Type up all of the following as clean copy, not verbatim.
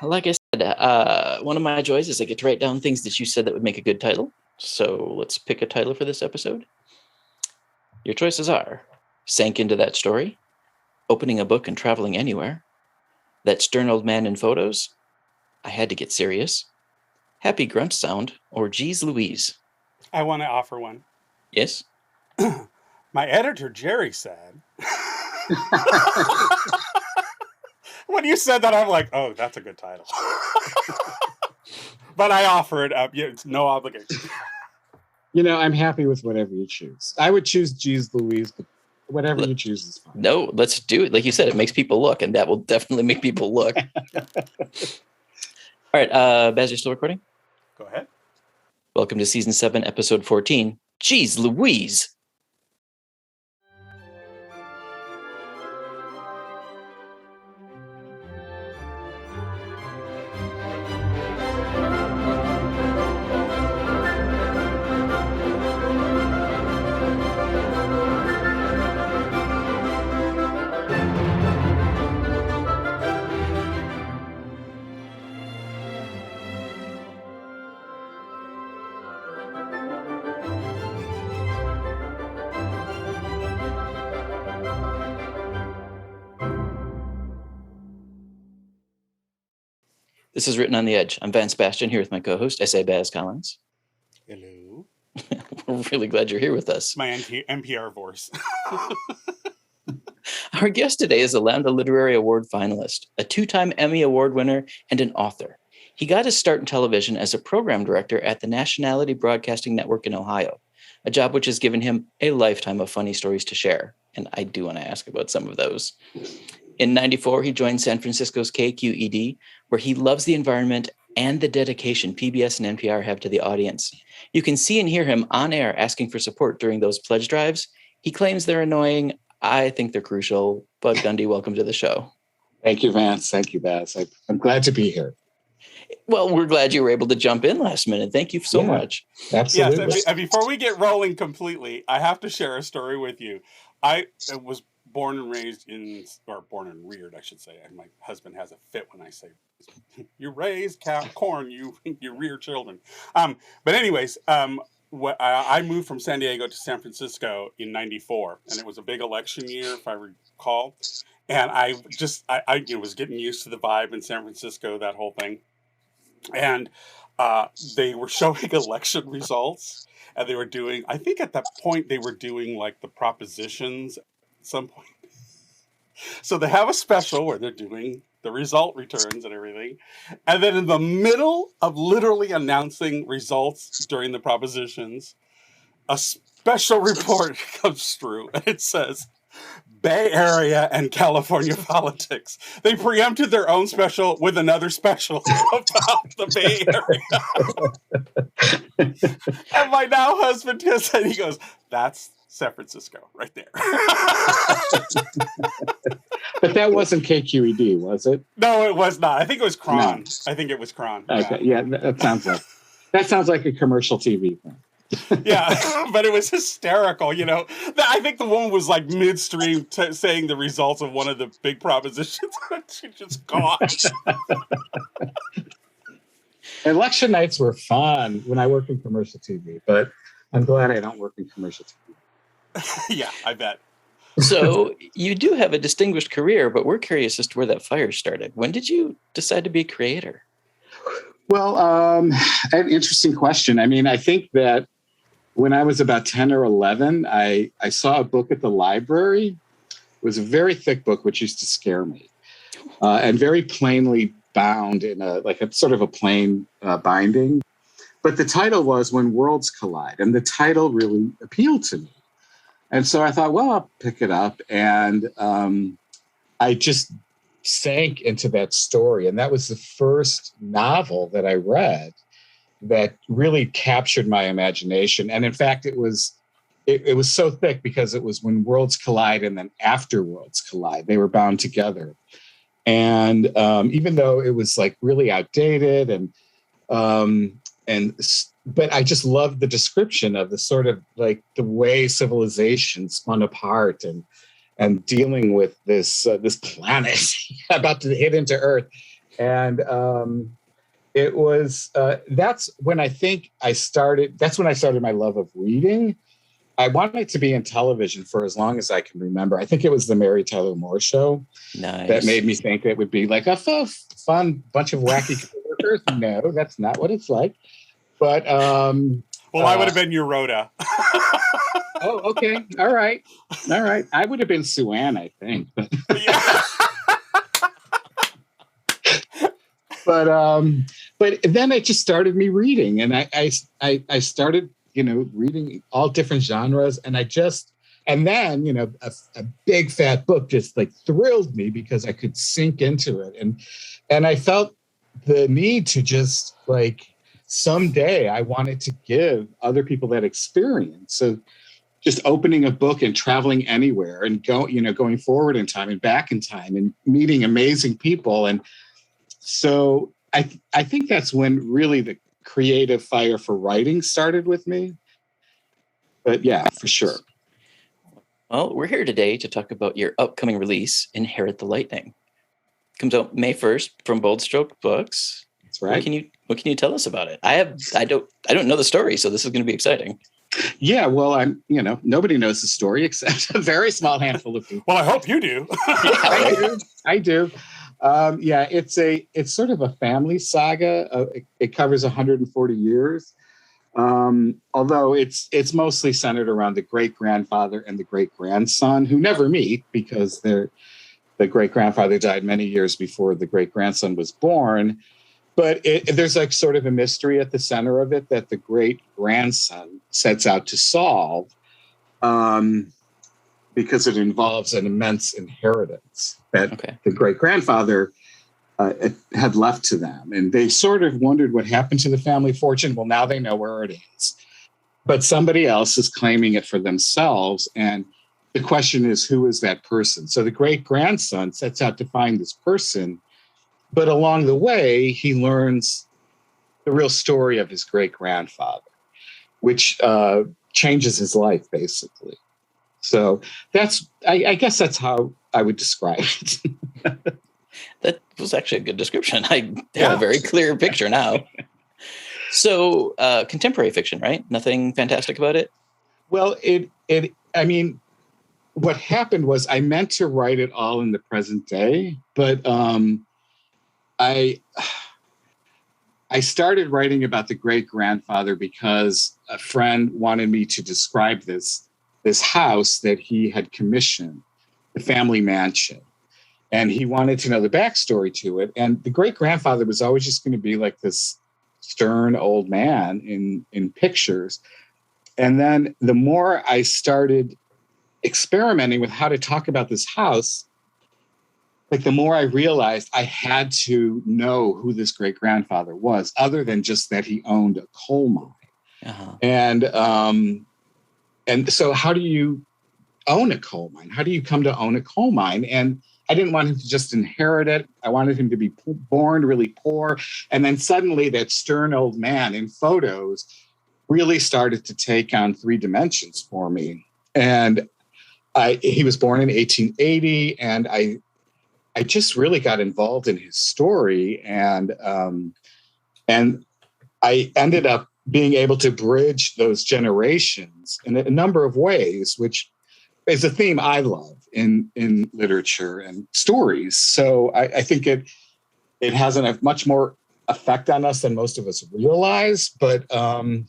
like I said, one of my joys is I get to write down things that you said that would make a good title. So let's pick a title for this episode. Your choices are Sank Into That Story, Opening a Book and Traveling Anywhere, That Stern Old Man in Photos, I Had to Get Serious, Happy Grunt Sound, or Geez Louise. I want to offer one. Yes? My editor, Jerry, said... When you said that, I'm like, oh, that's a good title. But I offer it up. It's no obligation. I'm happy with whatever you choose. I would choose Geez Louise, but whatever you choose is fine. No, let's do it. Like you said, it makes people look, and that will definitely make people look. All right, Baz, you're still recording? Go ahead. Welcome to Season 7, Episode 14, Geez Louise. This is Written on the Edge. I'm Vance Bastian here with my co-host, S.A. Baz Collins. Hello. We're really glad you're here with us. My NPR voice. Our guest today is a Lambda Literary Award finalist, a 2-time Emmy Award winner, and an author. He got his start in television as a program director at the Nationality Broadcasting Network in Ohio, a job which has given him a lifetime of funny stories to share. And I do want to ask about some of those. In '94, he joined San Francisco's KQED, where he loves the environment and the dedication PBS and NPR have to the audience. You can see and hear him on air asking for support during those pledge drives. He claims they're annoying. I think they're crucial. Bud Gundy, welcome to the show. Thank you, Vance. Thank you, Baz. I'm glad to be here. Well, we're glad you were able to jump in last minute. Thank you so much. Absolutely. Yes, and before we get rolling completely, I have to share a story with you. I was born and reared, I should say. And my husband has a fit when I say, you raise corn, you rear children. But anyways, I moved from San Diego to San Francisco in '94, and it was a big election year, if I recall. And I was getting used to the vibe in San Francisco, that whole thing. And they were showing election results, and they were doing, I think at that point they were doing like the propositions at some point. So they have a special where they're doing the result returns and everything. And then in the middle of literally announcing results during the propositions, a special report comes through, and it says, Bay Area and California politics. They preempted their own special with another special about the Bay Area. And my now husband said, he goes, that's San Francisco right there. But that wasn't KQED, was it? No, it was not. I think it was Cron. No. I think it was Cron. Okay, yeah, that sounds like a commercial TV thing. Yeah, but it was hysterical, I think the woman was like midstream saying the results of one of the big propositions. She just gone. Election nights were fun when I worked in commercial TV, but I'm glad I don't work in commercial TV. Yeah, I bet. So you do have a distinguished career, but we're curious as to where that fire started. When did you decide to be a creator? Well, an interesting question. I mean, I think that when I was about 10 or 11, I saw a book at the library. It was a very thick book, which used to scare me, and very plainly bound in a sort of a plain binding. But the title was When Worlds Collide, and the title really appealed to me. And so I thought, well, I'll pick it up. And I just sank into that story. And that was the first novel that I read that really captured my imagination. And in fact, it was so thick because it was When Worlds Collide and then After Worlds Collide. They were bound together. And even though it was like really outdated but I just loved the description of the sort of like the way civilization spun apart and dealing with this planet about to hit into Earth. And it was, that's when I think that's when I started my love of reading. I wanted to be in television for as long as I can remember. I think it was the Mary Tyler Moore Show that made me think it would be like a fun bunch of wacky coworkers. No, that's not what it's like. But well, I would have been your Rhoda. Oh, okay. All right. I would have been Sue Ann, I think. Yeah. But then it just started me reading, and I started, reading all different genres, and then a big fat book just like thrilled me because I could sink into it, and I felt the need to just like someday I wanted to give other people that experience. So just opening a book and traveling anywhere and going forward in time and back in time and meeting amazing people. And so I think that's when really the creative fire for writing started with me. But yeah, for sure. Well, we're here today to talk about your upcoming release, Inherit the Lightning. Comes out May 1st from Bold Stroke Books. That's right. What can you tell us about it? I don't know the story, so this is going to be exciting. Yeah, well, nobody knows the story except a very small handful of people. Well, I hope you do. I do. It's sort of a family saga. It covers 140 years. Although it's mostly centered around the great-grandfather and the great-grandson, who never meet because the great-grandfather died many years before the great-grandson was born. But there's like sort of a mystery at the center of it that the great-grandson sets out to solve, because it involves an immense inheritance that the great-grandfather had left to them. And they sort of wondered what happened to the family fortune. Well, now they know where it is. But somebody else is claiming it for themselves. And the question is, who is that person? So the great-grandson sets out to find this person. But along the way, he learns the real story of his great-grandfather, which changes his life, basically. So I guess that's how I would describe it. That was actually a good description. I have a very clear picture now. So contemporary fiction, right? Nothing fantastic about it? Well, what happened was I meant to write it all in the present day, but I started writing about the great-grandfather because a friend wanted me to describe this house that he had commissioned, the family mansion. And he wanted to know the backstory to it. And the great-grandfather was always just going to be like this stern old man in pictures. And then the more I started experimenting with how to talk about this house, like the more I realized I had to know who this great-grandfather was, other than just that he owned a coal mine. Uh-huh. And so how do you own a coal mine? How do you come to own a coal mine? And I didn't want him to just inherit it. I wanted him to be born really poor. And then suddenly that stern old man in photos really started to take on 3 dimensions for me. And he was born in 1880, and I just really got involved in his story. And I ended up being able to bridge those generations in a number of ways, which is a theme I love in literature and stories. So I think it has a much more effect on us than most of us realize. But so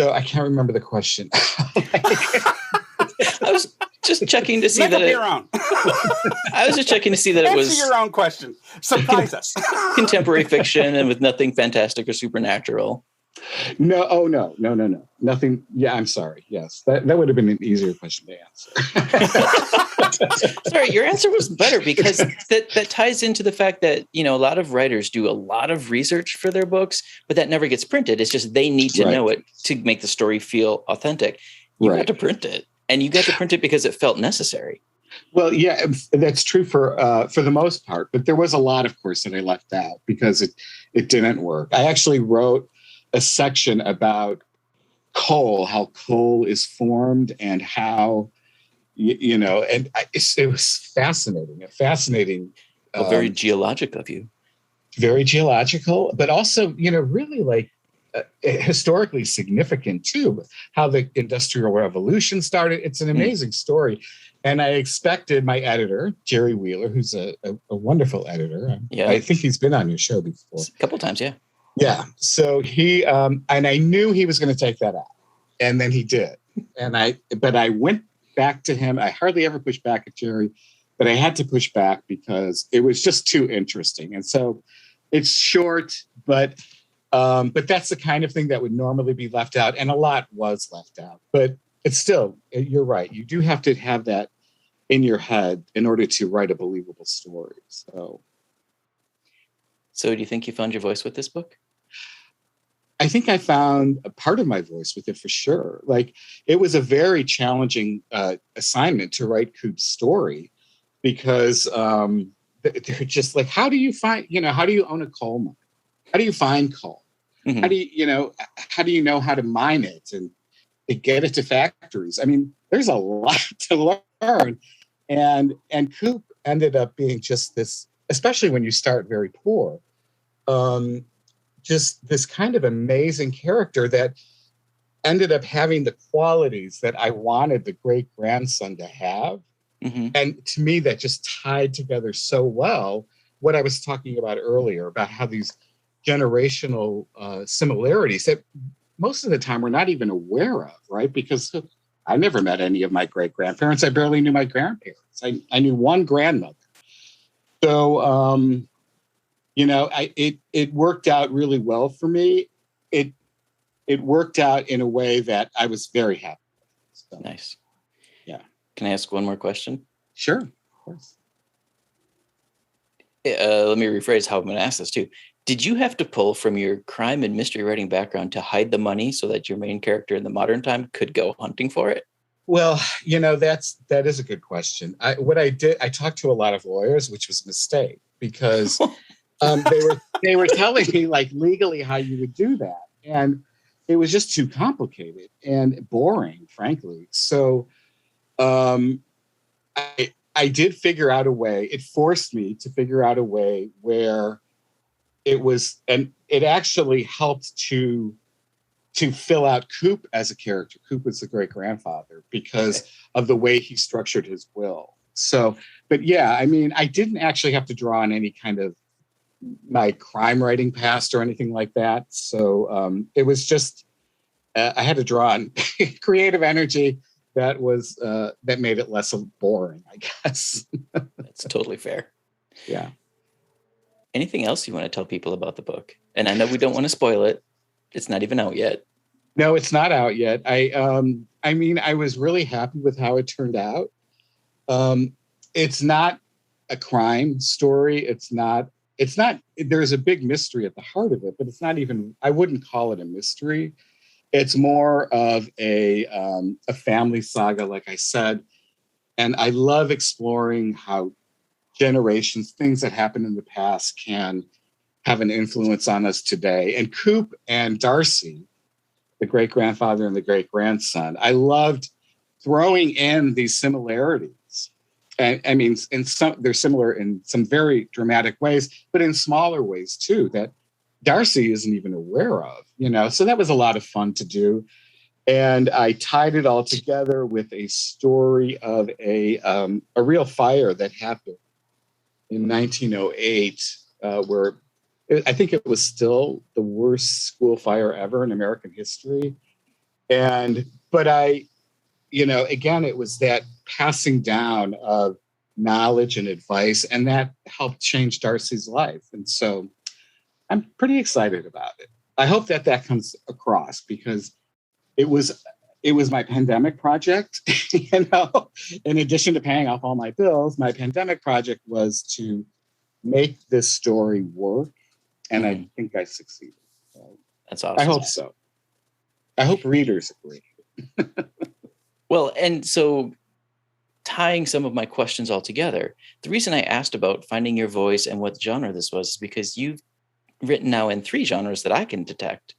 I can't remember the question. I was just checking to see that I was just checking to see that it was your own question. Surprise us. Contemporary fiction and with nothing fantastic or supernatural. No. Oh, no. Nothing. Yeah, I'm sorry. Yes, that would have been an easier question to answer. Sorry, your answer was better because that ties into the fact that, a lot of writers do a lot of research for their books, but that never gets printed. It's just they need to know it to make the story feel authentic. You got to print it, and you got to print it because it felt necessary. Well, yeah, that's true for the most part, but there was a lot, of course, that I left out because it didn't work. I actually wrote a section about coal, how coal is formed, and how, it was fascinating. Very geologic of you. very geological, but also, really like historically significant too, how the Industrial Revolution started. It's an amazing story. And I expected my editor, Jerry Wheeler, who's a wonderful editor. Yeah. I think he's been on your show before. A couple times, yeah. Yeah. So he, and I knew he was going to take that out. And then he did. But I went back to him. I hardly ever push back at Jerry, but I had to push back because it was just too interesting. And so it's short, but that's the kind of thing that would normally be left out. And a lot was left out, but it's still, you're right. You do have to have that in your head in order to write a believable story. So do you think you found your voice with this book? I think I found a part of my voice with it for sure. Like, it was a very challenging assignment to write Coop's story because they're just like, how do you own a coal mine? How do you find coal? Mm-hmm. How do you know how to mine it and to get it to factories? I mean, there's a lot to learn. And Coop ended up being just this, especially when you start very poor, just this kind of amazing character that ended up having the qualities that I wanted the great-grandson to have. Mm-hmm. And to me, that just tied together so well what I was talking about earlier, about how these generational similarities that most of the time we're not even aware of, right? Because I never met any of my great-grandparents. I barely knew my grandparents. I knew one grandmother. So, it worked out really well for me. It worked out in a way that I was very happy with. So, nice. Yeah. Can I ask one more question? Sure, of course. Let me rephrase how I'm going to ask this too. Did you have to pull from your crime and mystery writing background to hide the money so that your main character in the modern time could go hunting for it? Well, that is a good question. What I did, I talked to a lot of lawyers, which was a mistake because they were telling me like legally how you would do that, and it was just too complicated and boring, frankly. So I did figure out a way. It forced me to figure out a way where it was, and it actually helped to fill out Coop as a character. Coop was the great-grandfather because of the way he structured his will. So, but yeah, I mean, I didn't actually have to draw on any kind of my crime writing past or anything like that. So it was just, I had to draw on creative energy that was, that made it less boring, I guess. That's totally fair. Yeah. Anything else you want to tell people about the book? And I know we don't want to spoil it. It's not even out yet. No, it's not out yet. I mean, I was really happy with how it turned out. It's not a crime story. It's not, there's a big mystery at the heart of it, but it's not even, I wouldn't call it a mystery. It's more of a family saga, like I said. And I love exploring how generations, things that happened in the past can have an influence on us today. And Coop and Darcy, the great-grandfather and the great-grandson, I loved throwing in these similarities. And I mean, they're similar in some very dramatic ways, but in smaller ways too, that Darcy isn't even aware of, So that was a lot of fun to do. And I tied it all together with a story of a real fire that happened in 1908, where I think it was still the worst school fire ever in American history. But again, it was that passing down of knowledge and advice, and that helped change Darcy's life. And so I'm pretty excited about it. I hope that comes across because it was my pandemic project. In addition to paying off all my bills, my pandemic project was to make this story work. And I think I succeeded. So that's awesome. I hope so. I hope readers agree. Well, and so tying some of my questions all together, the reason I asked about finding your voice and what genre this was is because you've written now in 3 genres that I can detect.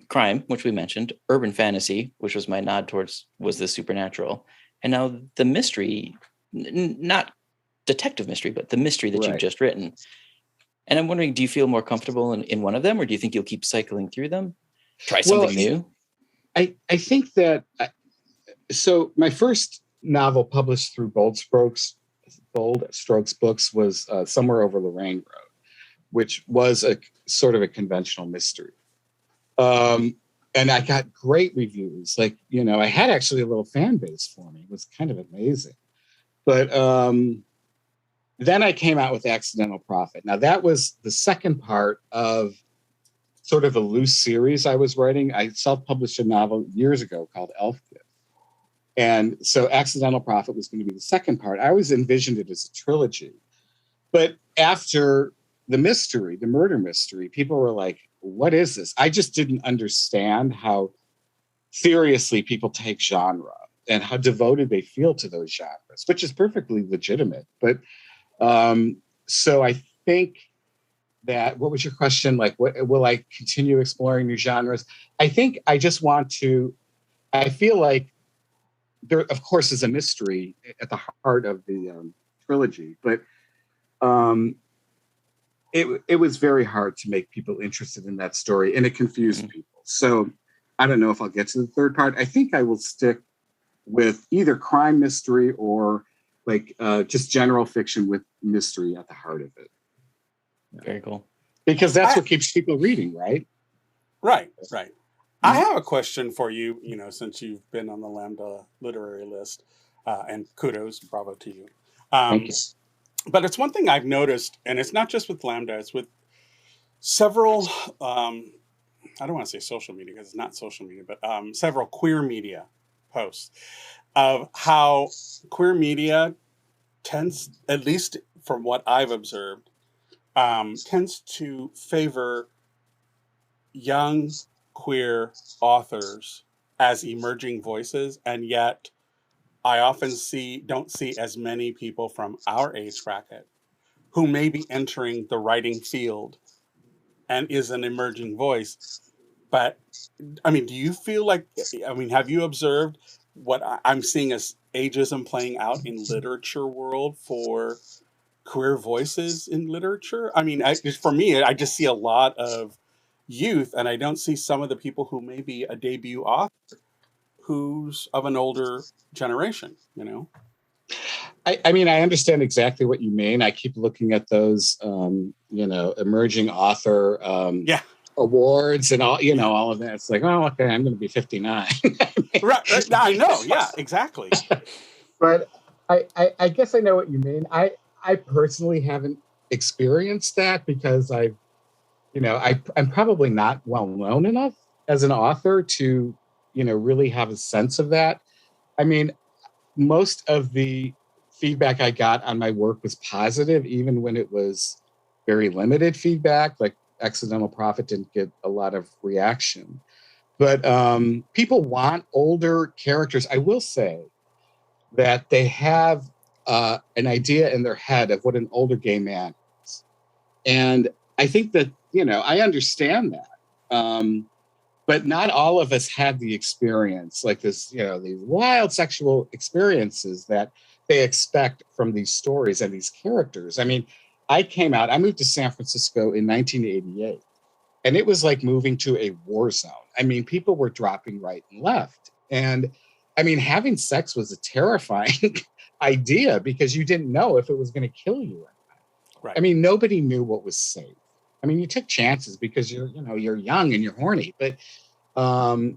Crime, which we mentioned, urban fantasy, which was my nod towards was the supernatural, and now the mystery, not detective mystery, but the mystery that you've just written. And I'm wondering, do you feel more comfortable in one of them, or do you think you'll keep cycling through them? Try Well, something new? I think that so my first novel published through Bold Strokes Books was Somewhere Over Lorraine Road, which was a sort of a conventional mystery. And I got great reviews. Like, I had actually a little fan base for me. It was kind of amazing. But then I came out with Accidental Prophet. Now, that was the second part of sort of a loose series I was writing. I self-published a novel years ago called Elf Gift. And so Accidental Prophet was going to be the second part. I always envisioned it as a trilogy. But after the murder mystery, people were like, what is this? I just didn't understand how seriously people take genre and how devoted they feel to those genres, which is perfectly legitimate. But so I think that, what was your question? Like, will I continue exploring new genres? I think I just want to, I feel like there, of course, is a mystery at the heart of the trilogy, but it was very hard to make people interested in that story, and it confused people. So I don't know if I'll get to the third part. I think I will stick with either crime mystery or like just general fiction with mystery at the heart of it. Very cool. Because that's what keeps people reading, right? Right. I have a question for you, since you've been on the Lambda literary list, and kudos, bravo to you. Thank you. But it's one thing I've noticed, and it's not just with Lambda, it's with several, I don't want to say social media because it's not social media, but several queer media posts of how queer media tends, at least from what I've observed, tends to favor young queer authors as emerging voices, and yet I often don't see as many people from our age bracket who may be entering the writing field and is an emerging voice. But I mean, do you feel like, have you observed what I'm seeing as ageism playing out in literature world for queer voices in literature? I mean, for me, I just see a lot of youth, and I don't see some of the people who may be a debut author who's of an older generation, I mean, I understand exactly what you mean. I keep looking at those, emerging author awards and all, all of that. It's like, oh, okay, I'm going to be 59. Right. I know. Yeah, exactly. But I guess I know what you mean. I personally haven't experienced that because I'm probably not well known enough as an author to, really have a sense of that. I mean, most of the feedback I got on my work was positive, even when it was very limited feedback. Like Accidental Prophet didn't get a lot of reaction. But people want older characters. I will say that they have an idea in their head of what an older gay man is. And I think that, I understand that. But not all of us had the experience like this, these wild sexual experiences that they expect from these stories and these characters. I mean, I moved to San Francisco in 1988, and it was like moving to a war zone. I mean, people were dropping right and left. And I mean, having sex was a terrifying idea because you didn't know if it was going to kill you or not. Right. I mean, nobody knew what was safe. I mean, you took chances because you're young and you're horny, but all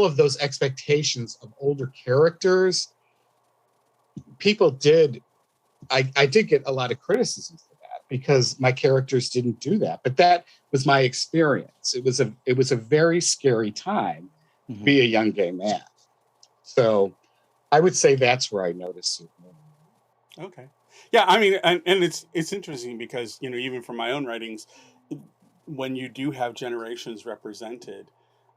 of those expectations of older characters, people did. I did get a lot of criticism for that because my characters didn't do that. But that was my experience. It was a very scary time to be a young gay man. So I would say that's where I noticed it more. Okay. Yeah, I mean, and it's interesting because, even from my own writings, when you do have generations represented,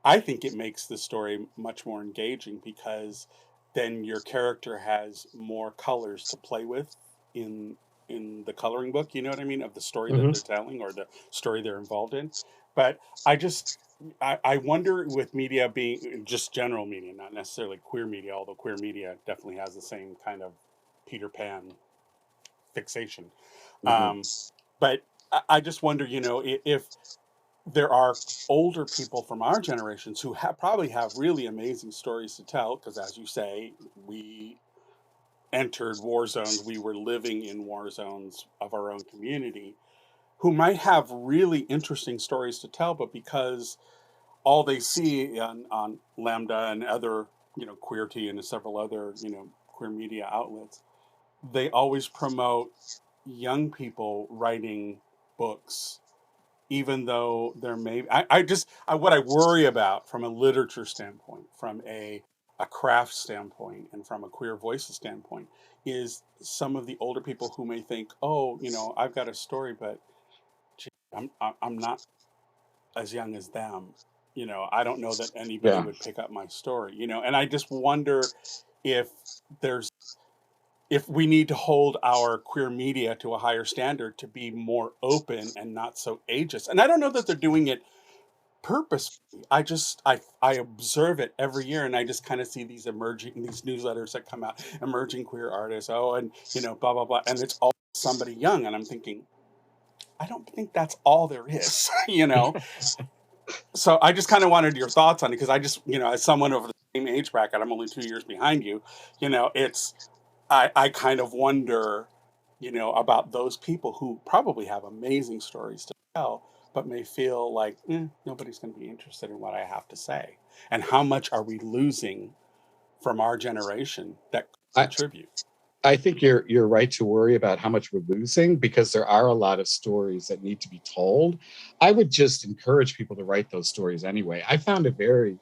I think it makes the story much more engaging because then your character has more colors to play with in the coloring book, you know what I mean, of the story that they're telling or the story they're involved in. But I wonder with media being just general media, not necessarily queer media, although queer media definitely has the same kind of Peter Pan fixation. But I just wonder, if there are older people from our generations who probably have really amazing stories to tell, because as you say, we entered war zones, we were living in war zones of our own community, who might have really interesting stories to tell, but because all they see on Lambda and other, Queerty and several other, queer media outlets, they always promote young people writing books, even though there may what I worry about from a literature standpoint, from a craft standpoint, and from a queer voices standpoint, is some of the older people who may think, oh, I've got a story, but gee, I'm not as young as them. I don't know that anybody would pick up my story. And I just wonder if there's if we need to hold our queer media to a higher standard to be more open and not so ageist. And I don't know that they're doing it purposefully. I observe it every year, and I just kind of see these newsletters that come out, emerging queer artists, and blah blah blah, and it's all somebody young, and I'm thinking, I don't think that's all there is. So I just kind of wanted your thoughts on it, because I just, as someone over the same age bracket, I'm only 2 years behind you, it's I kind of wonder, about those people who probably have amazing stories to tell, but may feel like nobody's going to be interested in what I have to say. And how much are we losing from our generation that contribute? I think you're right to worry about how much we're losing, because there are a lot of stories that need to be told. I would just encourage people to write those stories anyway. I found a very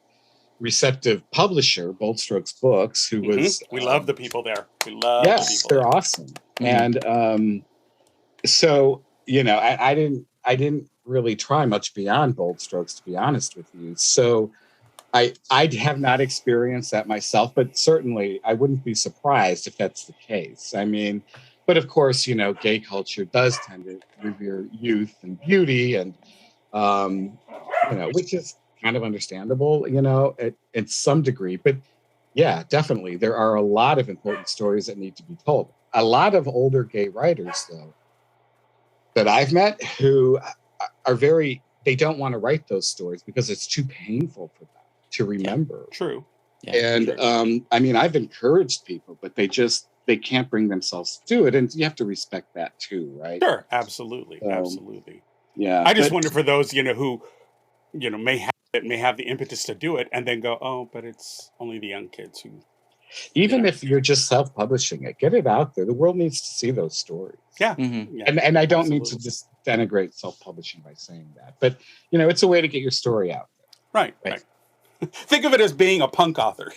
receptive publisher, Bold Strokes Books, who was we love the people there. We love yes, the people they're there. awesome. And so I didn't really try much beyond Bold Strokes, to be honest with you. So I have not experienced that myself, but certainly I wouldn't be surprised if that's the case. I mean, but of course, gay culture does tend to revere youth and beauty, and which is kind of understandable, at some degree. But yeah, definitely, there are a lot of important stories that need to be told. A lot of older gay writers, though, that I've met, who are they don't want to write those stories because it's too painful for them to remember. Yeah, true. Yeah, and true. I mean, I've encouraged people, but they can't bring themselves to do it, and you have to respect that too, right? Sure, absolutely, absolutely. Yeah, I just wonder for those who may have the impetus to do it, and then go, oh, but it's only the young kids who. Even if you're just self-publishing it, get it out there. The world needs to see those stories. Yeah, yeah, and I don't mean to just denigrate self-publishing by saying that, but it's a way to get your story out there. Right. Think of it as being a punk author.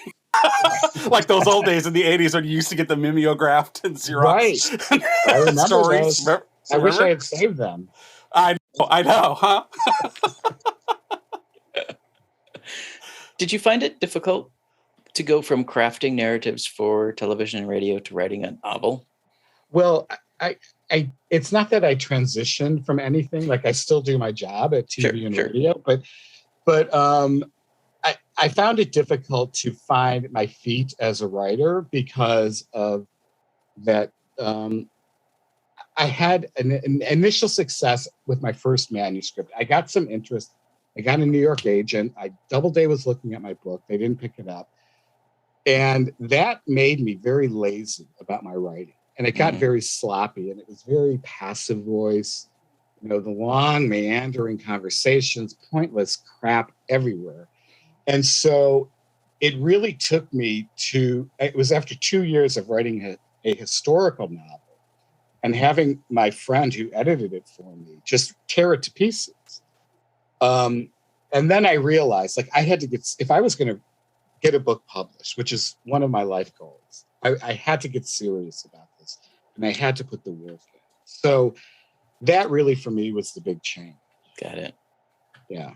Like those old days in the 80s when you used to get the mimeographed and Xerox. Right. I remember stories. Those. I wish I had saved them. I know, huh? Did you find it difficult to go from crafting narratives for television and radio to writing a novel? Well, I it's not that I transitioned from anything. Like, I still do my job at TV and radio, but I found it difficult to find my feet as a writer because of that. I had an initial success with my first manuscript. I got some interest. I got a New York agent. Doubleday was looking at my book. They didn't pick it up. And that made me very lazy about my writing. And it got very sloppy, and it was very passive voice, the long meandering conversations, pointless crap everywhere. And so it really took me it was after 2 years of writing a historical novel and having my friend who edited it for me just tear it to pieces. And then I realized, like, I had to if I was going to get a book published, which is one of my life goals, I had to get serious about this, and I had to put the work in. So that really, for me, was the big change. Got it. Yeah.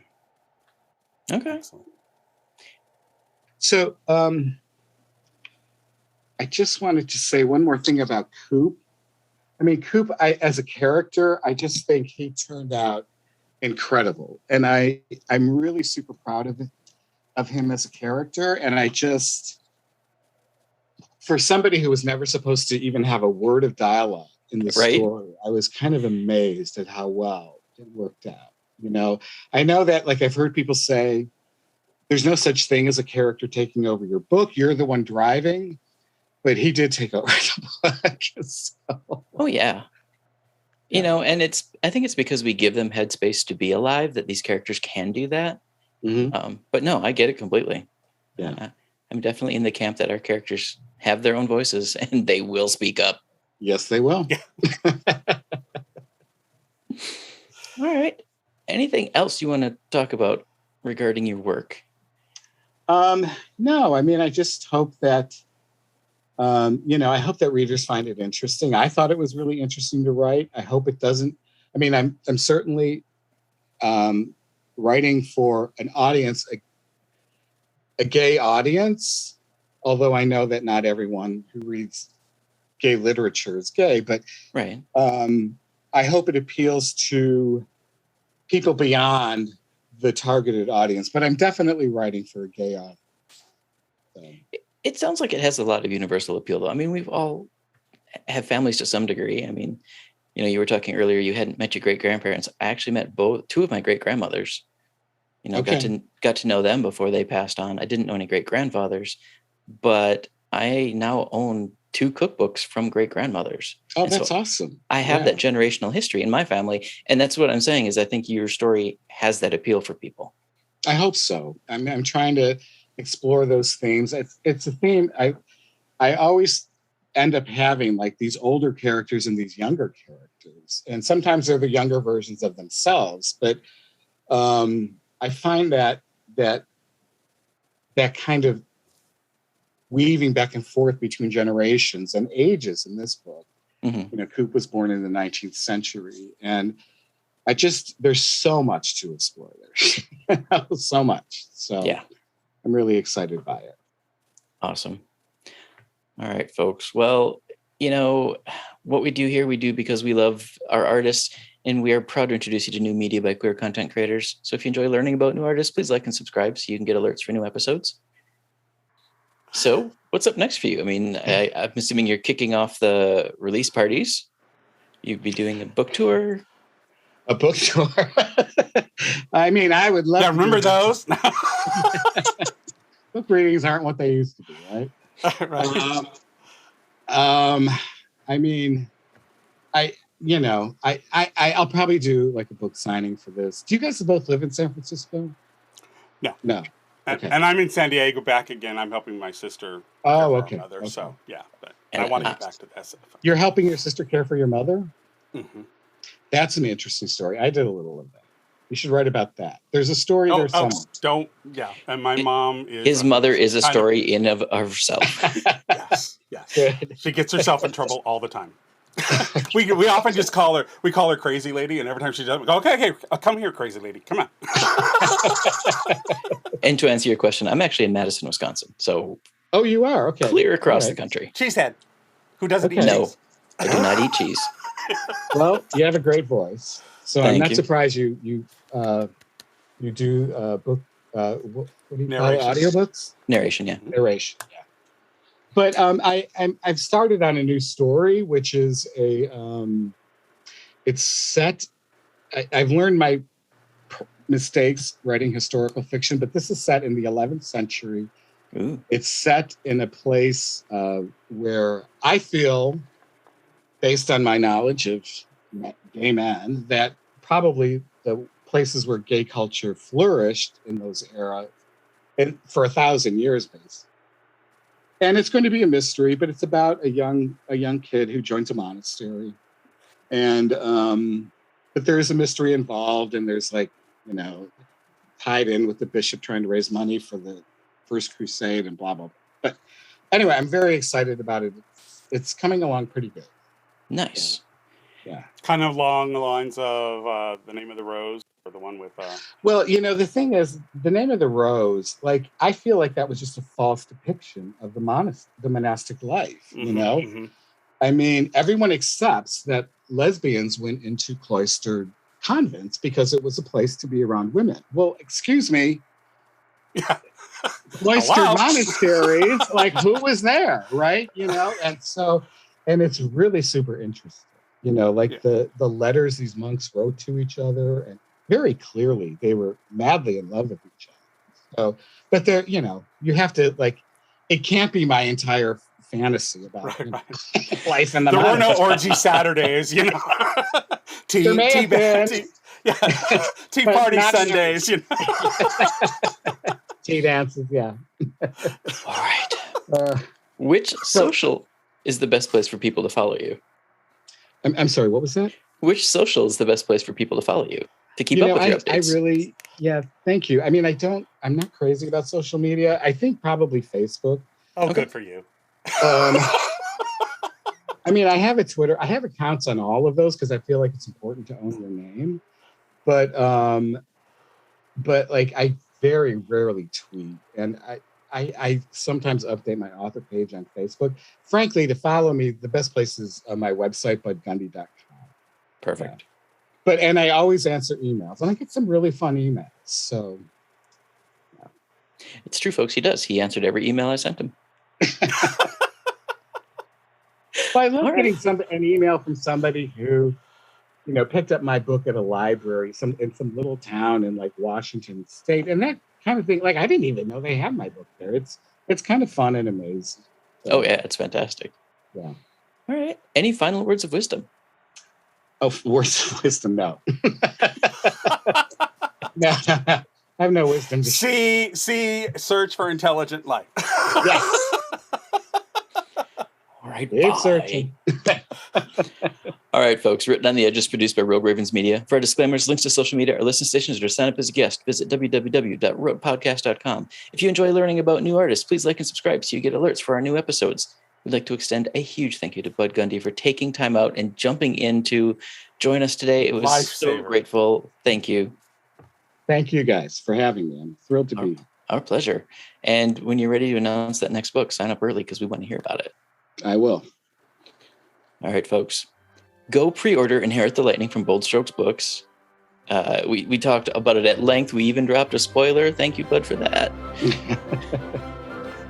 Okay. Excellent. So I just wanted to say one more thing about Coop. I mean, Coop, as a character, I just think he turned out incredible. And I'm really super proud of him as a character. And for somebody who was never supposed to even have a word of dialogue in the Right. story. I was kind of amazed at how well it worked out. I know that, like, I've heard people say there's no such thing as a character taking over your book. You're the one driving, but he did take over the book. So. Oh yeah. And I think it's because we give them headspace to be alive that these characters can do that. Mm-hmm. But no, I get it completely. Yeah. I'm definitely in the camp that our characters have their own voices and they will speak up. Yes, they will. All right. Anything else you want to talk about regarding your work? No, I mean, I just hope that, I hope that readers find it interesting. I thought it was really interesting to write. I hope it doesn't. I mean, I'm certainly writing for an audience, a gay audience, although I know that not everyone who reads gay literature is gay, but right. I hope it appeals to people beyond the targeted audience, but I'm definitely writing for a gay audience. So. It sounds like it has a lot of universal appeal, though. I mean, we've all have families to some degree. I mean, you were talking earlier, you hadn't met your great-grandparents. I actually met two of my great-grandmothers. Okay. got to know them before they passed on. I didn't know any great-grandfathers, but I now own 2 cookbooks from great-grandmothers. Oh, that's awesome. I have that generational history in my family. And that's what I'm saying is I think your story has that appeal for people. I hope so. I'm trying to explore those themes. It's a theme. I always end up having like these older characters and these younger characters. And sometimes they're the younger versions of themselves. But I find that kind of weaving back and forth between generations and ages in this book. Mm-hmm. Coop was born in the 19th century. And there's so much to explore there. So much. So yeah. I'm really excited by it. Awesome. All right, folks. Well, what we do here, we do because we love our artists, and we are proud to introduce you to new media by queer content creators. So if you enjoy learning about new artists, please like and subscribe so you can get alerts for new episodes. So what's up next for you? I mean, I'm assuming you're kicking off the release parties. You'd be doing a book tour. A book tour. I mean, I would love. Yeah, remember those? Book readings aren't what they used to be, right? Right. I mean, I'll probably do like a book signing for this. Do you guys both live in San Francisco? No. Okay. And I'm in San Diego back again. I'm helping my sister. Oh, okay. Mother, okay. So yeah, but I want to get back to that. You're helping your sister care for your mother? Mm-hmm. That's an interesting story. I did a little of that. You should write about that. There's a story there somewhere. And my mom is... His mother is a story in of herself. Yes. Good. She gets herself in trouble all the time. we often just call her crazy lady, and every time she does, we go, okay, come here, crazy lady, come on. And to answer your question, I'm actually in Madison, Wisconsin. So... Oh, you are? Okay. Clear across the country. Cheesehead. Who doesn't eat cheese? No, I do not eat cheese. Well, you have a great voice. So I'm not surprised you do book what do you call it? Audiobooks? Narration, yeah. Narration, yeah. But I've started on a new story, which is it's set. I've learned my mistakes writing historical fiction, but this is set in the 11th century. Ooh. It's set in a place where I feel, based on my knowledge of gay men, that probably the places where gay culture flourished in those era and for 1,000 years, basically. And it's going to be a mystery, but it's about a young kid who joins a monastery. And but there is a mystery involved, and there's tied in with the bishop trying to raise money for the First Crusade and blah, blah, blah. But anyway, I'm very excited about it. It's coming along pretty good. Nice. Yeah. Kind of along the lines of The Name of the Rose, or the one with... Well, the thing is, The Name of the Rose, I feel like that was just a false depiction of the monastic life, Mm-hmm. I mean, everyone accepts that lesbians went into cloistered convents because it was a place to be around women. Well, excuse me. Yeah. Cloistered monasteries, who was there, right? And it's really super interesting. like the letters these monks wrote to each other, and very clearly they were madly in love with each other. So, but they're, you have to it can't be my entire fantasy about life in the There were no monastery. orgy Saturdays, There may have been. Tea party Sundays, Tea dances, yeah. All right. Which social is the best place for people to follow you? I'm sorry, what was that? Which social is the best place for people to follow you to keep up with your updates? I really, thank you. I mean, I'm not crazy about social media. I think probably Facebook. Oh, okay. Good for you. I mean, I have a Twitter. I have accounts on all of those because I feel like it's important to own your name. But I very rarely tweet, and I sometimes update my author page on Facebook. Frankly, to follow me, the best place is my website, budgundy.com. Perfect. And I always answer emails, and I get some really fun emails. So it's true, folks. He does. He answered every email I sent him. Well, I love getting an email from somebody who, picked up my book at a library, in some little town in Washington State, and that kind of thing. I didn't even know they had my book there. It's kind of fun and amazing. So, oh yeah, it's fantastic. Yeah. All right. Any final words of wisdom? Oh, words of wisdom? No. No, I have no wisdom. Search for intelligent life. Yes. All right. Keep searching. All right, folks. Written on the Edge is produced by Rogue Ravens Media. For our disclaimers, links to social media, or listen stations, or sign up as a guest, visit www.roguepodcast.com. If you enjoy learning about new artists, please like and subscribe so you get alerts for our new episodes. We'd like to extend a huge thank you to Bud Gundy for taking time out and jumping in to join us today. It was so grateful. Thank you. Thank you guys for having me. I'm thrilled to be here. Our pleasure. And when you're ready to announce that next book, sign up early because we want to hear about it. I will. All right, folks. Go pre-order Inherit the Lightning from Bold Strokes Books. We talked about it at length. We even dropped a spoiler. Thank you, Bud, for that.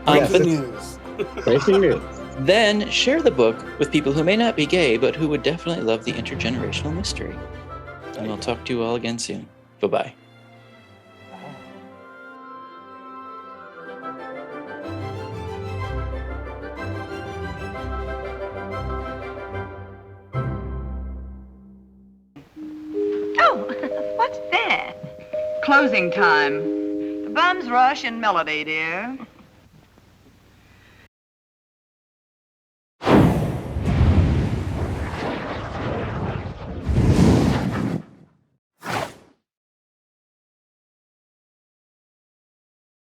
Breaking news. Breaking news. Then share the book with people who may not be gay, but who would definitely love the intergenerational mystery. And we'll talk to you all again soon. Bye-bye. Closing time. The bums rush in melody, dear.